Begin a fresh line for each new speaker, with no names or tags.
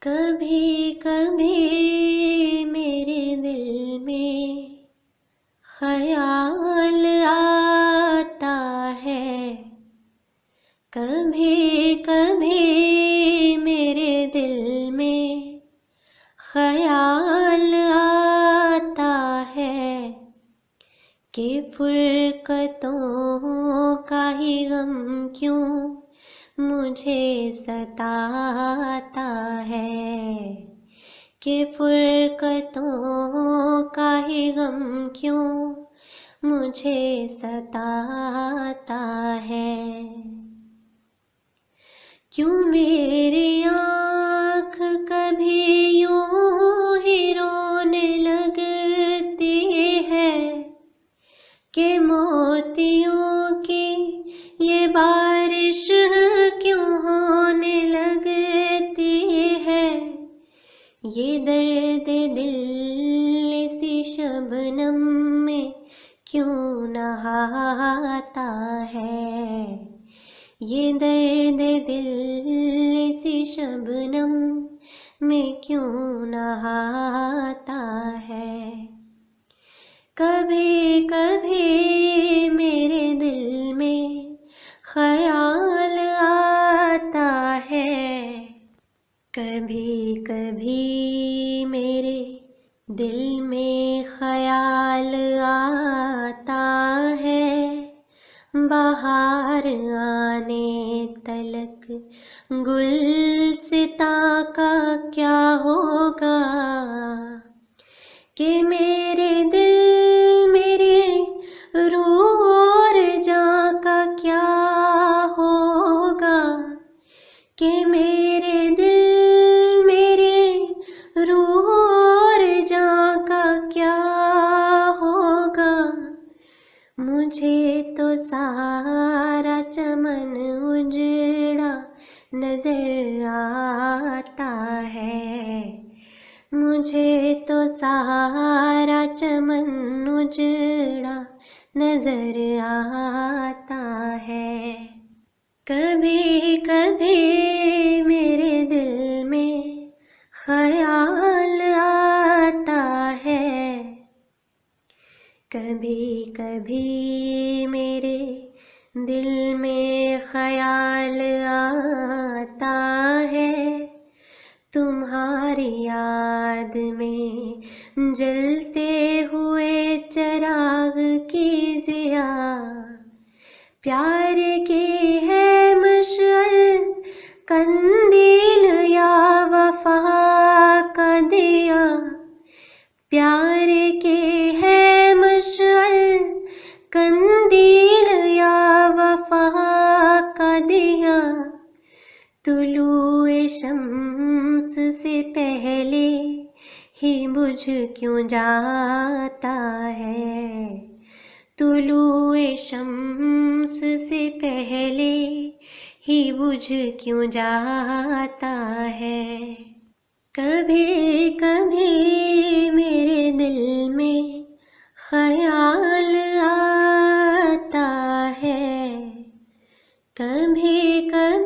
कभी कभी मेरे दिल में ख्याल आता है, कभी कभी मेरे दिल में ख्याल आता है कि फुरकतों का ही गम क्यों मुझे सताता है, कि फुरकतों का ही गम क्यों मुझे सताता है। क्यों मेरी आँख कभी यूं ही रोने लगती है, कि मोतियों की ये बारिश क्यों होने लगती है। ये दर्द दिल इसी शबनम में क्यों नहाता है, ये दर्द दिल इसी शबनम में क्यों नहाता है। कभी कभी मेरे दिल में ख्याल आता है, कभी कभी मेरे दिल में ख्याल आता है। बाहर आने तलक गुलसिता का क्या होगा, कि मेरे दिल मेरे रूह और जान का क्या होगा, कि मेरे दिल मेरे रूह और जान का क्या होगा। मुझे तो सारा चमन उजड़ा नजर आता है, मुझे तो सारा चमन उजड़ा नजर आता है। कभी कभी मेरे दिल में ख्याल आता है, कभी कभी मेरे दिल में ख्याल आता है। तुम्हारी याद में जलते हुए चिराग की ज़िया, प्यार की है मशअल कंदील या वफा का दिया, प्यार के है मशअल कंदील या वफा का दिया। तुलूए शम्स से पहले ही बुझ क्यों जाता है, तुलूए शम्स से पहले ही बुझ क्यों जाता है। कभी कभी मेरे दिल में ख्याल आता है, कभी कभी